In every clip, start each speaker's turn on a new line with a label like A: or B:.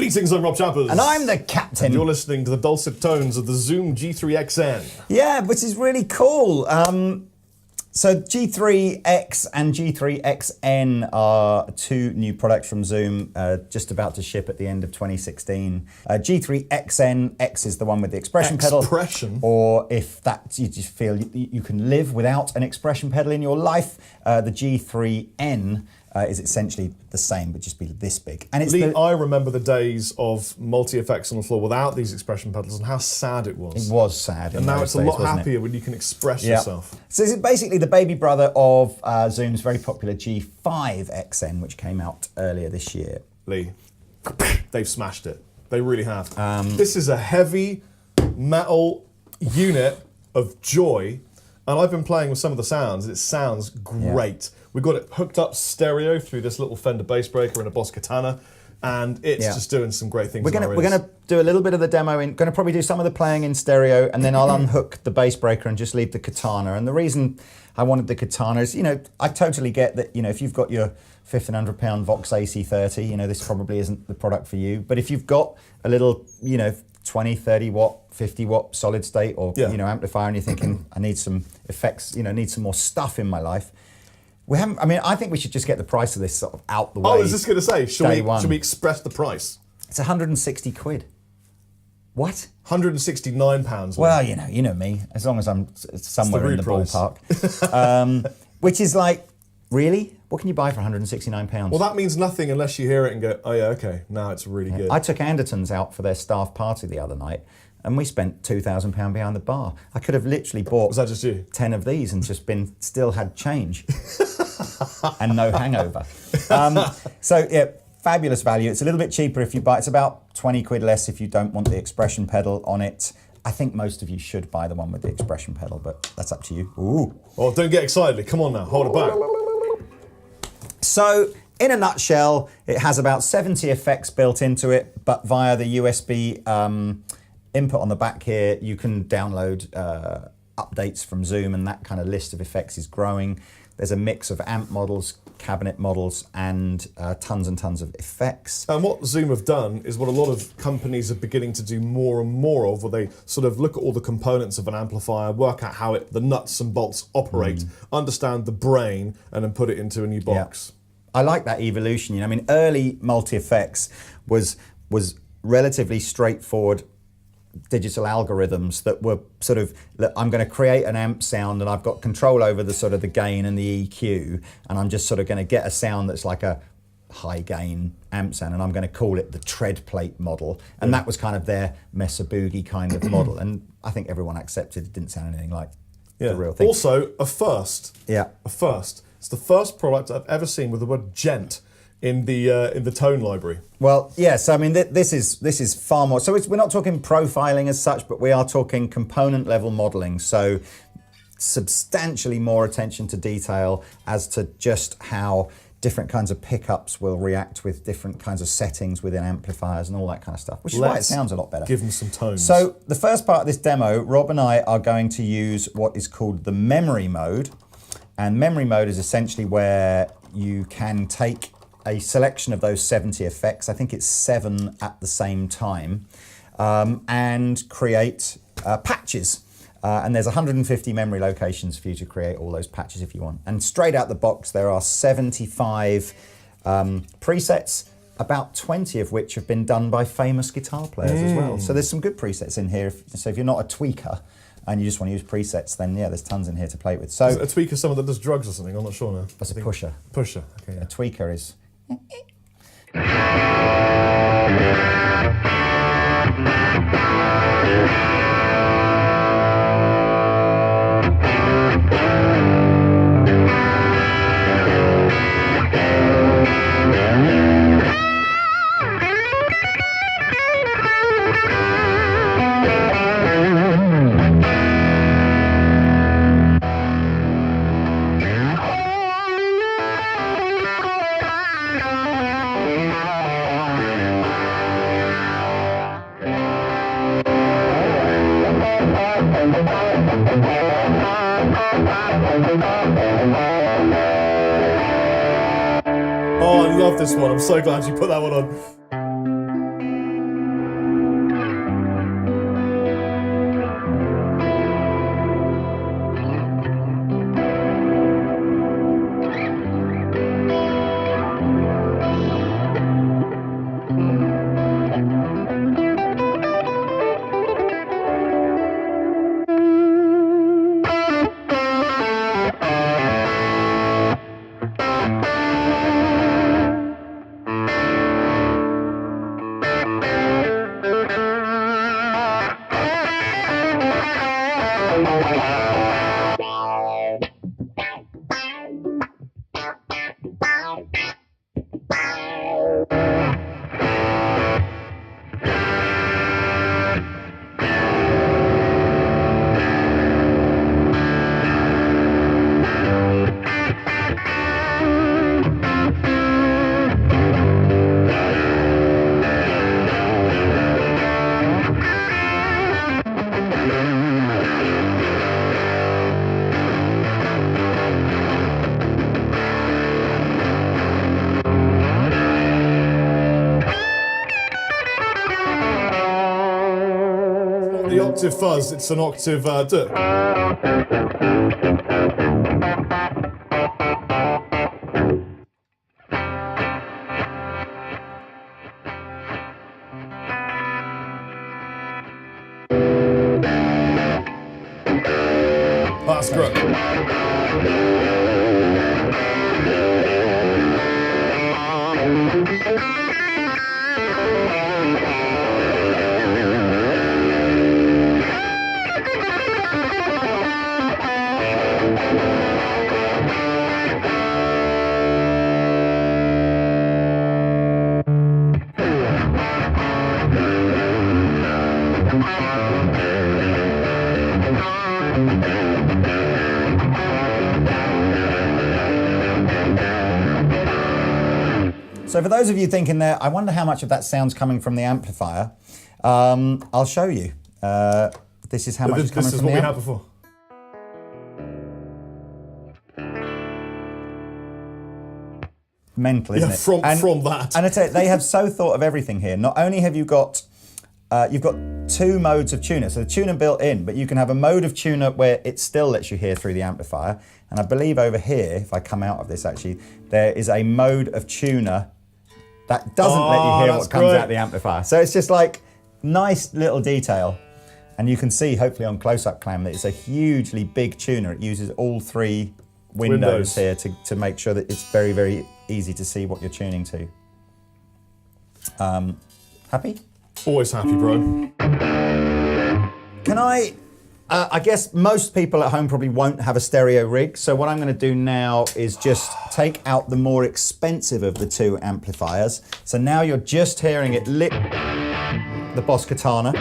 A: Greetings, I'm Rob Chapman.
B: And I'm the Captain.
A: And you're listening to the dulcet tones of the Zoom G3Xn.
B: Yeah, which is really cool. So G3X and G3Xn are two new products from Zoom, just about to ship at the end of 2016. G3Xn, X is the one with the expression pedal. Or if that you just feel you can live without an expression pedal in your life, the G3N is essentially the same, but just be this big. And it's
A: Lee, I remember the days of multi-effects on the floor without these expression pedals and how sad it was.
B: It was sad.
A: And now it's a lot happier when you can express yourself.
B: So this is basically the baby brother of Zoom's very popular G5Xn, which came out earlier this year.
A: Lee, they've smashed it. They really have. This is a heavy metal unit of joy. And I've been playing with some of the sounds. It sounds great. We've got it hooked up stereo through this little Fender Bassbreaker and a Boss Katana, and it's just doing some great things. We're
B: gonna do a little bit of the demo. Going to probably do some of the playing in stereo, and then I'll unhook the Bassbreaker and just leave the Katana. And the reason I wanted the Katana is, I totally get that. If you've got your £1,500 Vox AC30, this probably isn't the product for you. But if you've got a little, 20, 30 watt, 50 watt solid state or amplifier, and you're thinking, I need some effects, need some more stuff in my life. I think we should just get the price of this sort of out the way.
A: I was just going to say, should we express the price?
B: It's 160 quid. What?
A: £169.
B: Well, you know me. As long as I'm somewhere in the ballpark, which is like, really? What can you buy for £169?
A: Well, that means nothing unless you hear it and go, oh yeah, okay, now it's really good.
B: I took Andertons out for their staff party the other night, and we spent £2,000 behind the bar. I could have literally bought 10 of these and still had change and no hangover. Fabulous value. It's a little bit cheaper if you buy. It's about 20 quid less if you don't want the expression pedal on it. I think most of you should buy the one with the expression pedal, but that's up to you. Ooh.
A: Oh, don't get excited. Come on now, hold it back.
B: So, in a nutshell, it has about 70 effects built into it, but via the USB input on the back here, you can download updates from Zoom, and that kind of list of effects is growing. There's a mix of amp models, cabinet models, and tons and tons of effects.
A: And what Zoom have done is what a lot of companies are beginning to do more and more of, where they sort of look at all the components of an amplifier, work out how the nuts and bolts operate, understand the brain, and then put it into a new box.
B: Yeah. I like that evolution. Early multi-effects was relatively straightforward digital algorithms that were sort of, I'm going to create an amp sound and I've got control over the sort of the gain and the EQ, and I'm just sort of going to get a sound that's like a high gain amp sound, and I'm going to call it the tread plate model. And that was kind of their Mesa Boogie kind of model. And I think everyone accepted it didn't sound anything like the real thing.
A: Also, a first.
B: Yeah.
A: A first. It's the first product I've ever seen with the word gent in the tone library.
B: Well, yes, this is far more. So we're not talking profiling as such, but we are talking component level modeling. So substantially more attention to detail as to just how different kinds of pickups will react with different kinds of settings within amplifiers and all that kind of stuff, which is why it sounds a lot better.
A: Give them some tones.
B: So the first part of this demo, Rob and I are going to use what is called the memory mode. And memory mode is essentially where you can take a selection of those 70 effects, I think it's 7 at the same time, and create patches. And there's 150 memory locations for you to create all those patches if you want. And straight out the box, there are 75 presets, about 20 of which have been done by famous guitar players as well. So there's some good presets in here. So if you're not a tweaker, and you just want to use presets, then there's tons in here to play with. So
A: is a tweaker someone that does drugs or something? I'm not sure now.
B: That's a pusher.
A: Pusher, okay.
B: Yeah. A tweaker is...
A: Oh, I love this one. I'm so glad you put that one on. octave fuzz, it's an octave, do it. That's great.
B: So for those of you thinking there, I wonder how much of that sound's coming from the amplifier. I'll show you. This is how much is coming from the amp.
A: This is what we had before.
B: Mental, isn't it?
A: From that.
B: And I tell you, they have so thought of everything here. Not only have you got, you've got two modes of tuner. So the tuner built in, but you can have a mode of tuner where it still lets you hear through the amplifier. And I believe over here, if I come out of this actually, there is a mode of tuner that doesn't let you hear what comes out the amplifier. So it's just like nice little detail. And you can see, hopefully on close-up clam, that it's a hugely big tuner. It uses all three windows here to make sure that it's very, very easy to see what you're tuning to. Happy?
A: Always happy, bro.
B: Can I guess most people at home probably won't have a stereo rig, so what I'm going to do now is just take out the more expensive of the two amplifiers. So now you're just hearing it lit, the Boss Katana.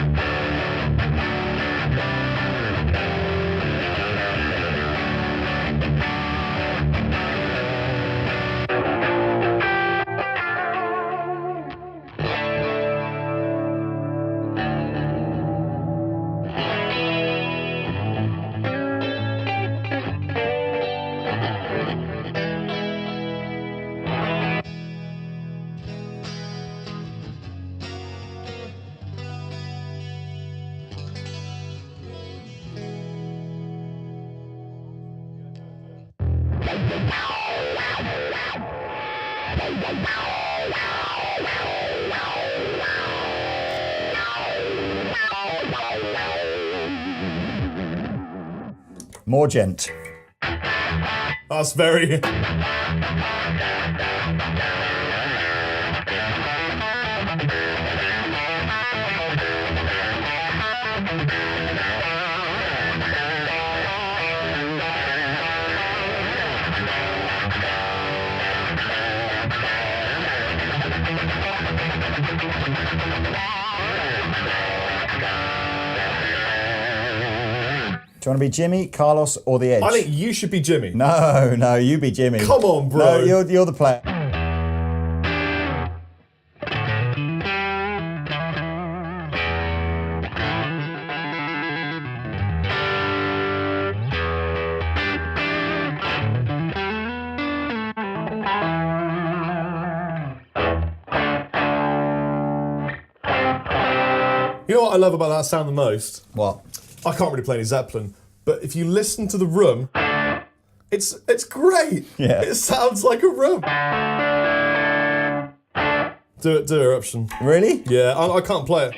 B: More gent.
A: That's very...
B: Do you want to be Jimmy, Carlos, or the Edge?
A: I think you should be Jimmy.
B: No, you be Jimmy.
A: Come on, bro.
B: No, you're the player.
A: You know what I love about that sound the most?
B: What?
A: I can't really play any Zeppelin, but if you listen to the room, it's great.
B: Yeah.
A: It sounds like a room. Do eruption.
B: Really?
A: Yeah, I can't play it.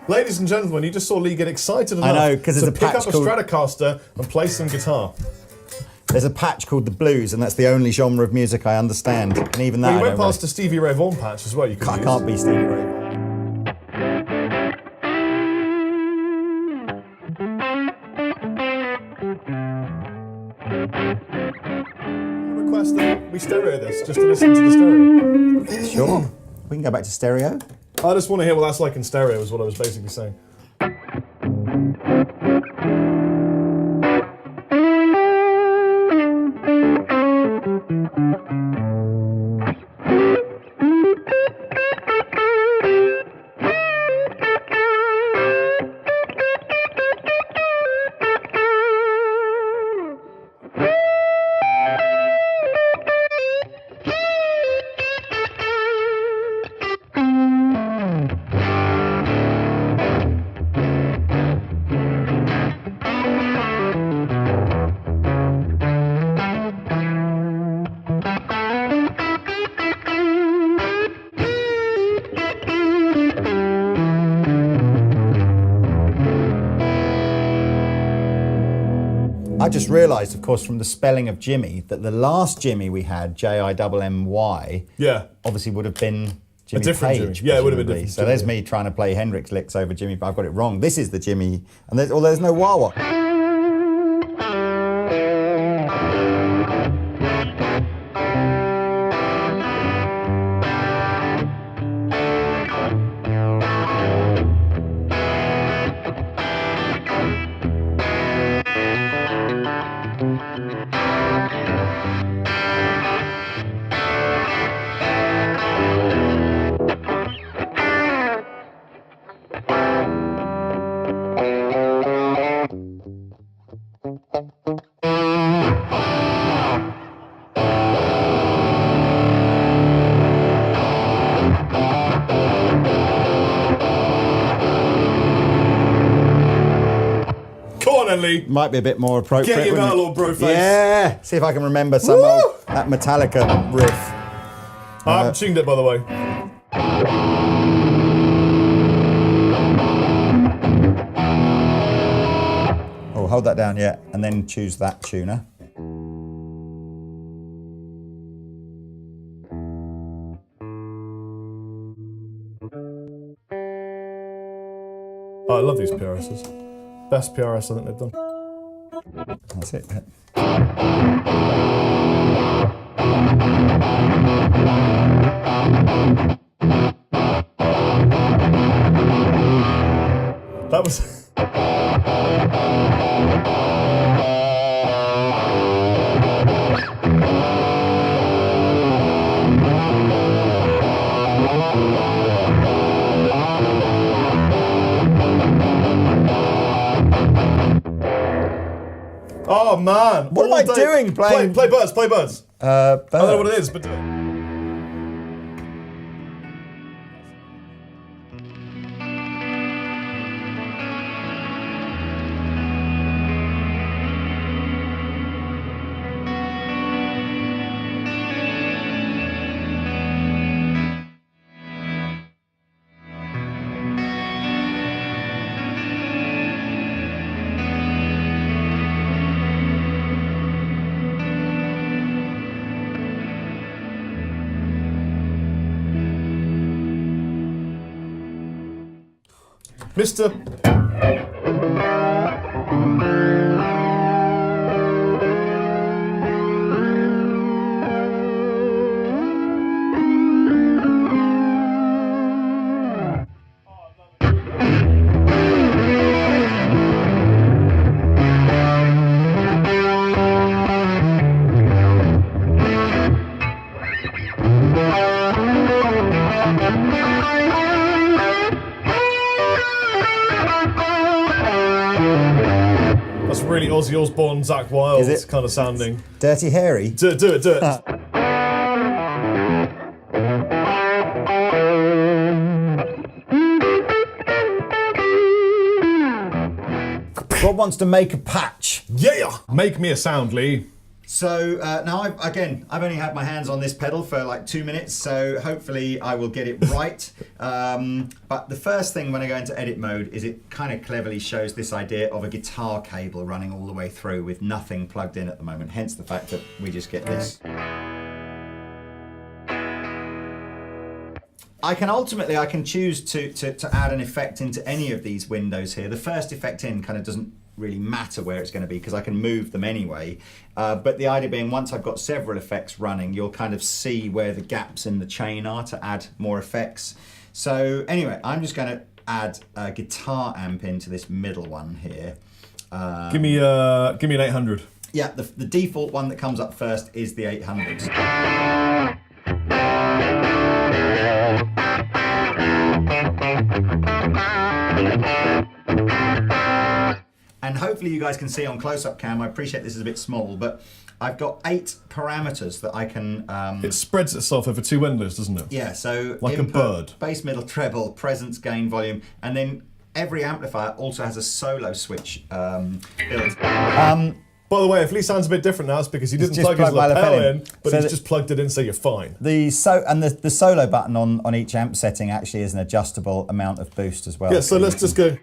A: Ladies and gentlemen, you just saw Lee get excited enough
B: know, 'cause there's a
A: pick
B: patch
A: up a Stratocaster and play some guitar.
B: There's a patch called the blues, and that's the only genre of music I understand. And even that,
A: Well, you
B: I
A: went
B: don't
A: past the Stevie Ray Vaughan patch as well. You
B: I can't be Stevie Ray.
A: Request that we stereo this just to listen to the stereo.
B: Sure. We can go back to stereo.
A: I just want to hear what that's like in stereo is what I was basically saying.
B: I just realised, of course, from the spelling of Jimmy, that the last Jimmy we had, Jimmy,
A: Yeah.
B: obviously would have been Jimmy
A: different
B: Page.
A: Jimmy. Yeah, it would have been
B: presumably.
A: different
B: So
A: Jimmy.
B: there's me trying to play Hendrix licks over Jimmy, but I've got it wrong. This is the Jimmy, and there's no wah-wah.
A: Lee.
B: Might be a bit more appropriate.
A: Get your
B: wouldn't it?
A: metal, bro face.
B: Yeah. See if I can remember some of that Metallica riff.
A: I haven't tuned it, by the way.
B: Oh, hold that down, yeah, and then choose that tuner.
A: Oh, I love these PRSs. Best PRS I think they've done.
B: That's it.
A: That was... Oh man!
B: What am I doing? Playing?
A: Play birds, play birds. I don't know what
B: Bird.
A: it is, but do it. Mr. That's really Ozzy Osbourne, Zakk Wylde
B: Is it?
A: kind of sounding.
B: Dirty Harry.
A: Do it, do it, do it.
B: Rob wants to make a patch.
A: Yeah! Make me a sound, Lee.
B: So now, I've only had my hands on this pedal for like 2 minutes, so hopefully I will get it right. But the first thing when I go into edit mode is it kind of cleverly shows this idea of a guitar cable running all the way through with nothing plugged in at the moment, hence the fact that we just get this. I can choose to add an effect into any of these windows here. The first effect in kind of doesn't really matter where it's going to be because I can move them anyway. But the idea being once I've got several effects running, you'll kind of see where the gaps in the chain are to add more effects. So anyway, I'm just going to add a guitar amp into this middle one here.
A: Give me an 800.
B: Yeah, the default one that comes up first is the 800s. And hopefully you guys can see on close-up cam, I appreciate this is a bit small, but I've got 8 parameters that I can...
A: It spreads itself over 2 windows, doesn't it?
B: Yeah, so
A: like
B: input,
A: a bird.
B: Bass, middle, treble, presence, gain, volume, and then every amplifier also has a solo switch built.
A: By the way, if Lee sounds a bit different now, it's because he didn't plug his lapel in, but he's just plugged it in, so you're fine.
B: The solo button on each amp setting actually is an adjustable amount of boost as well.
A: Yeah, so let's just go.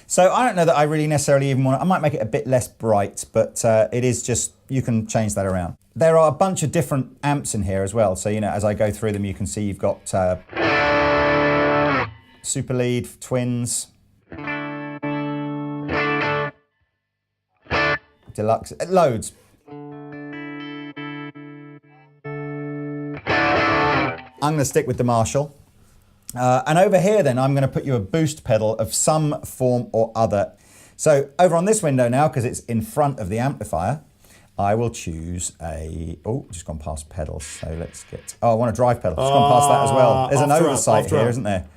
B: So I don't know that I really necessarily even want to, I might make it a bit less bright, but it is just, you can change that around. There are a bunch of different amps in here as well. So, you know, as I go through them, you can see you've got Super Lead, Twins, Deluxe, loads. I'm going to stick with the Marshall. And over here then, I'm going to put you a boost pedal of some form or other. So over on this window now, because it's in front of the amplifier, I will choose a, oh, just gone past pedals. So let's get, oh, I want a drive pedal. Just gone past that as well. There's an oversight here, isn't there?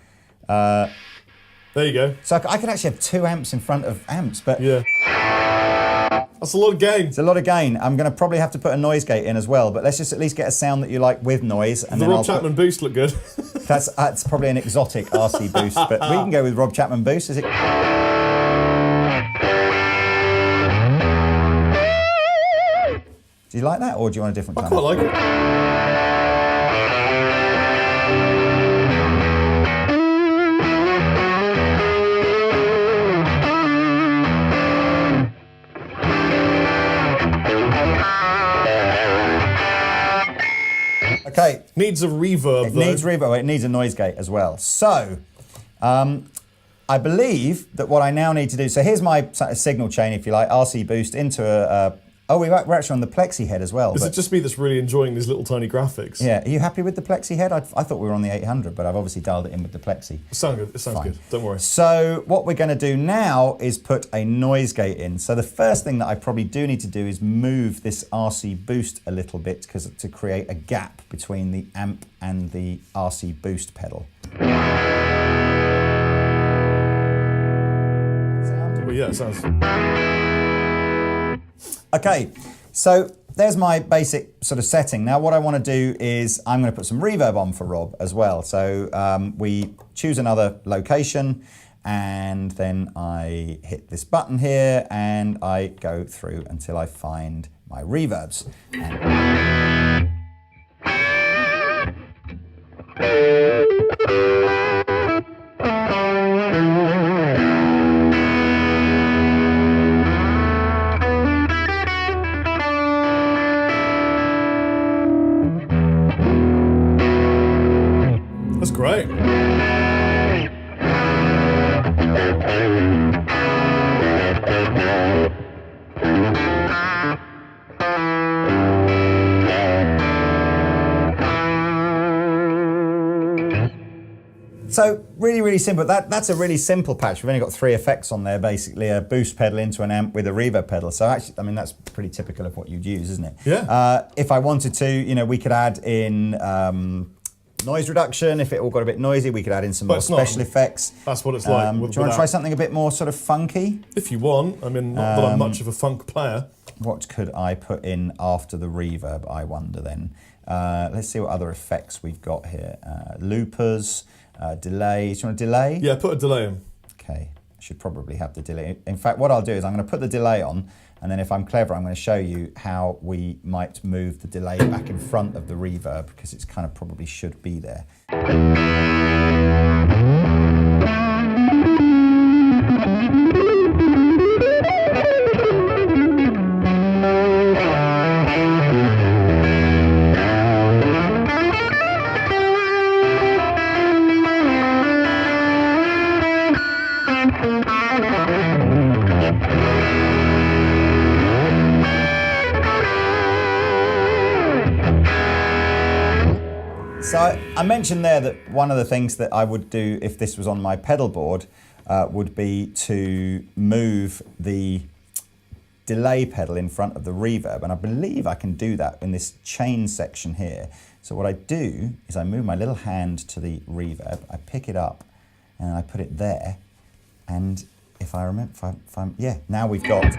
A: There you go.
B: So I can actually have 2 amps in front of amps, but...
A: Yeah. That's a lot of gain.
B: It's a lot of gain. I'm going to probably have to put a noise gate in as well, but let's just at least get a sound that you like with noise. And
A: the Rob Chapman boost look good.
B: That's probably an exotic RC boost, but we can go with Rob Chapman boost. Is it? Do you like that, or do you want a different
A: I quite like it.
B: Okay.
A: Needs a reverb, though.
B: It needs reverb. It needs a noise gate as well. So, I believe that what I now need to do, so here's my signal chain, if you like, RC boost into oh, we're actually on the plexi head as well.
A: Is it just me that's really enjoying these little tiny graphics?
B: Yeah. Are you happy with the plexi head? I thought we were on the 800, but I've obviously dialed it in with the plexi.
A: It sounds good. It sounds good. Don't worry.
B: So what we're going to do now is put a noise gate in. So the first thing that I probably do need to do is move this RC boost a little bit to create a gap between the amp and the RC boost pedal.
A: Well, yeah, it sounds...
B: Okay, so there's my basic sort of setting. Now what I want to do is I'm going to put some reverb on for Rob as well. So we choose another location and then I hit this button here and I go through until I find my reverbs.
A: That's great.
B: So really, really simple. That's a really simple patch. We've only got 3 effects on there, basically a boost pedal into an amp with a reverb pedal. So actually, I mean, that's pretty typical of what you'd use, isn't it?
A: Yeah.
B: If I wanted to, you know, we could add in noise reduction. If it all got a bit noisy, we could add in some more special effects.
A: That's what it's like.
B: Do you want to try something a bit more sort of funky?
A: If you want. I mean, not that I'm much of a funk player.
B: What could I put in after the reverb, I wonder then? Let's see what other effects we've got here. Loopers. Delays. Do you want a delay?
A: Yeah, put a delay in.
B: Okay, I should probably have the delay. In fact, what I'll do is I'm going to put the delay on, and then if I'm clever, I'm going to show you how we might move the delay back in front of the reverb, because it's kind of probably should be there. I mentioned there that one of the things that I would do if this was on my pedal board would be to move the delay pedal in front of the reverb, and I believe I can do that in this chain section here. So what I do is I move my little hand to the reverb, I pick it up and I put it there, and if I remember, if I'm yeah, now we've got.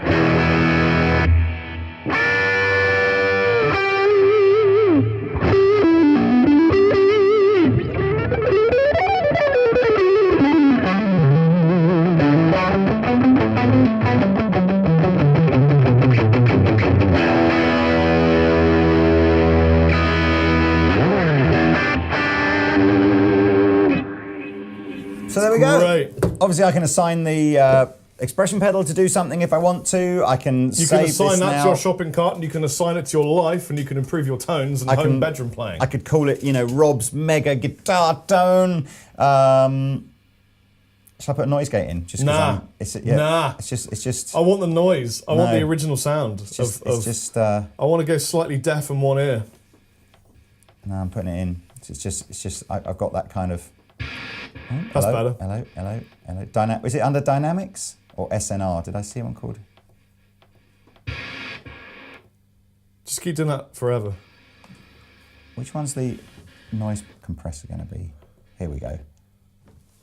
B: So there we go.
A: Great.
B: Obviously, I can assign the expression pedal to do something if I want to. I can
A: You
B: save
A: can
B: this
A: assign that
B: now.
A: to your shopping cart, and you can assign it to your life, and you can improve your tones and home bedroom playing.
B: I could call it, you know, Rob's mega guitar tone. Shall I put a noise gate in? Just 'cause
A: Nah. Nah.
B: It's just.
A: I want the noise. I want
B: No.
A: the original sound.
B: I
A: I want to go slightly deaf in one ear.
B: No, I'm putting it in. It's just. I've got that kind of. Oh,
A: That's
B: hello,
A: better.
B: Hello. Is it under Dynamics or SNR? Did I see one called?
A: Just keep doing that forever.
B: Which one's the noise compressor going to be? Here we go.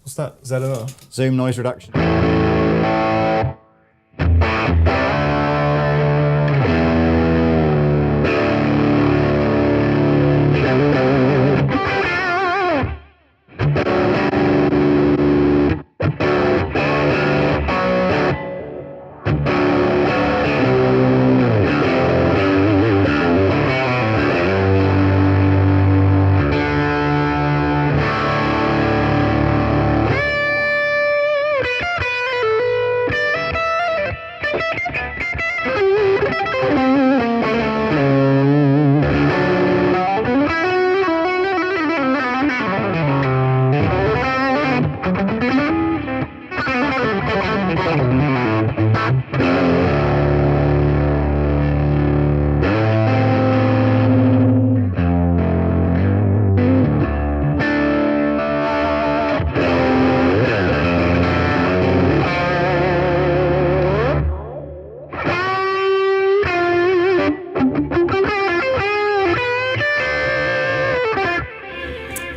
A: What's that? ZNR?
B: Zoom noise reduction.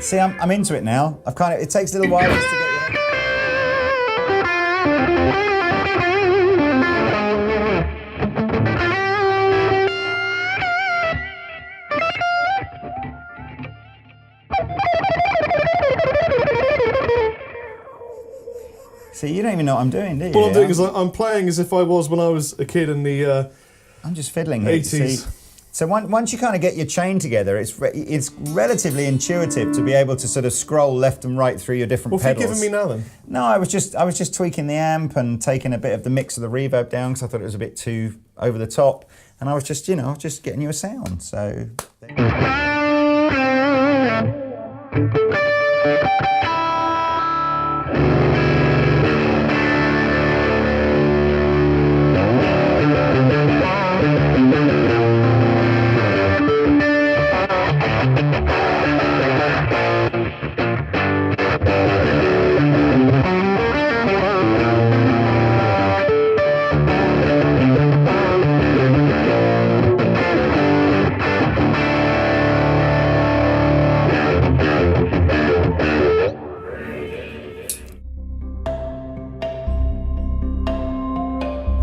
B: See, I'm into it now. It takes a little while just to get your head. See, you don't even know what I'm doing, do you?
A: What I'm doing is I'm playing as if I was when I was a kid in the
B: I'm just fiddling here.
A: 80s.
B: See. So once you kind of get your chain together, it's relatively intuitive to be able to sort of scroll left and right through your different pedals.
A: What are you giving me now then?
B: No, I was just tweaking the amp and taking a bit of the mix of the reverb down because I thought it was a bit too over the top, and I was just, just getting you a sound. So.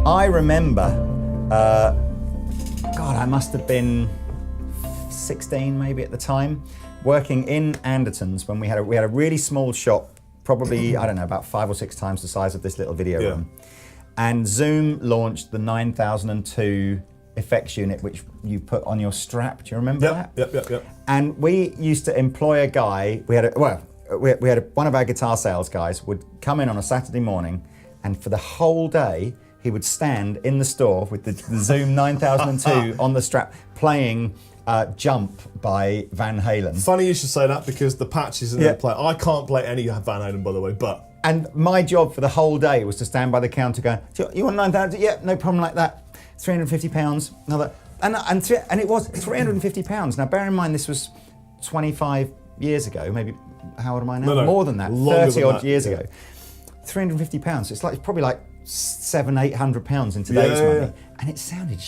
B: I remember, God, I must have been 16 maybe at the time, working in Andertons when we had a really small shop, probably, I don't know, about 5 or 6 times the size of this little video room. And Zoom launched the 9002 effects unit, which you put on your strap. Do you remember that?
A: Yep.
B: And we used to employ a guy, we had one of our guitar sales guys would come in on a Saturday morning, and for the whole day, he would stand in the store with the Zoom 9002 on the strap playing Jump by Van Halen.
A: Funny you should say that because the patch isn't there to play. I can't play any Van Halen, by the way, but...
B: And my job for the whole day was to stand by the counter going, you want 9,000? Yeah, no problem like that. £350. Another, and it was £350. Now bear in mind this was 25 years ago, maybe, how old am I now?
A: No,
B: more than that,
A: longer
B: 30
A: than
B: odd
A: that,
B: years
A: yeah.
B: ago. £350. It's probably like £700-800 in today's money, and it sounded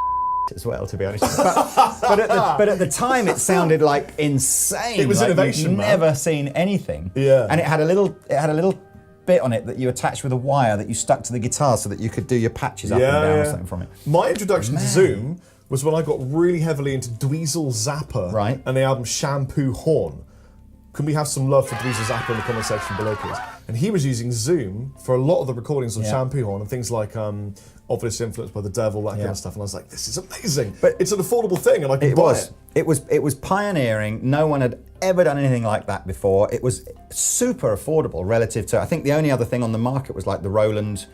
B: as well, to be honest. But at the time, it sounded like insane.
A: It was
B: like
A: innovation,
B: you'd
A: man.
B: never seen anything.
A: Yeah.
B: And it had a little bit on it that you attached with a wire that you stuck to the guitar so that you could do your patches up and down or something from it.
A: My introduction to Zoom was when I got really heavily into Dweezil Zappa
B: Right.
A: and the album Shampoo Horn. Can we have some love for Dweezil Zappa in the comment section below, please? And he was using Zoom for a lot of the recordings of Shampoo Horn and things like Obvious Influence by the Devil, that kind of stuff. And I was like, this is amazing. But it's an affordable thing and I can buy it.
B: It was pioneering. No one had ever done anything like that before. It was super affordable relative to, I think the only other thing on the market was like the Roland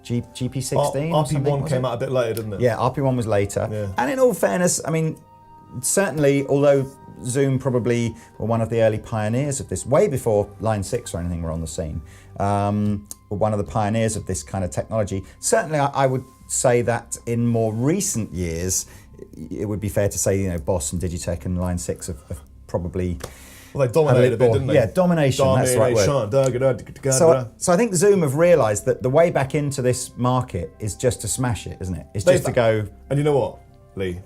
B: GP16.
A: RP1 came out a bit later, didn't it?
B: Yeah, RP1 was later.
A: Yeah.
B: And in all fairness, I mean, certainly, although Zoom probably were one of the early pioneers of this, way before Line 6 or anything were on the scene, were one of the pioneers of this kind of technology. Certainly, I would say that in more recent years, it would be fair to say, you know, Boss and Digitech and Line 6 have probably...
A: Well, they dominated a bit, didn't they?
B: Yeah, domination, that's the right word. So I think Zoom have realised that the way back into this market is just to smash it, isn't it? It's just to go...
A: And you know what, Lee?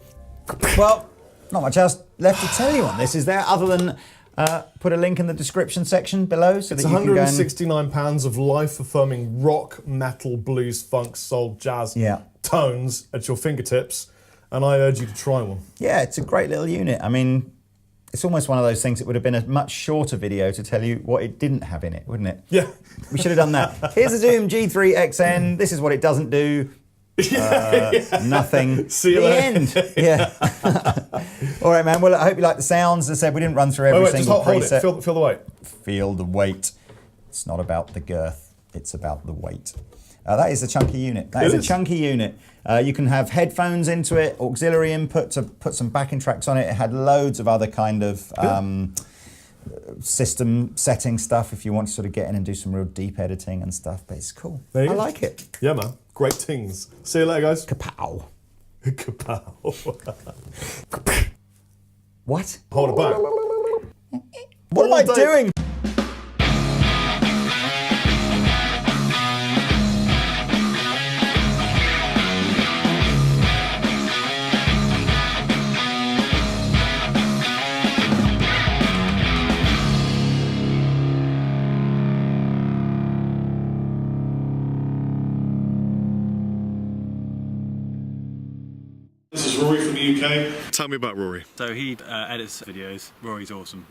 B: Well, not much else left to tell you on this, is there, other than put a link in the description section below so that you can go and...
A: It's £169 of life-affirming rock, metal, blues, funk, soul, jazz tones at your fingertips, and I urge you to try one.
B: Yeah, it's a great little unit. I mean, it's almost one of those things that would have been a much shorter video to tell you what it didn't have in it, wouldn't it?
A: Yeah.
B: We should have done that. Here's a Zoom G3Xn. This is what it doesn't do. Nothing.
A: See you
B: later.
A: later.
B: End. Yeah. All right, man. Well, I hope you like the sounds. As I said, we didn't run through every single preset.
A: Just hold it. Feel the weight.
B: Feel the weight. It's not about the girth. It's about the weight. That is a chunky unit. That is a chunky unit. You can have headphones into it, auxiliary input to put some backing tracks on it. It had loads of other kind of system setting stuff if you want to sort of get in and do some real deep editing and stuff. But it's cool. I like it.
A: Yeah, man. Great things. See you later, guys.
B: Kapow.
A: Kapow.
B: What?
A: Hold it back.
B: What am I doing?
A: This is Rory from the UK. Tell me about Rory.
C: So he edits videos. Rory's awesome.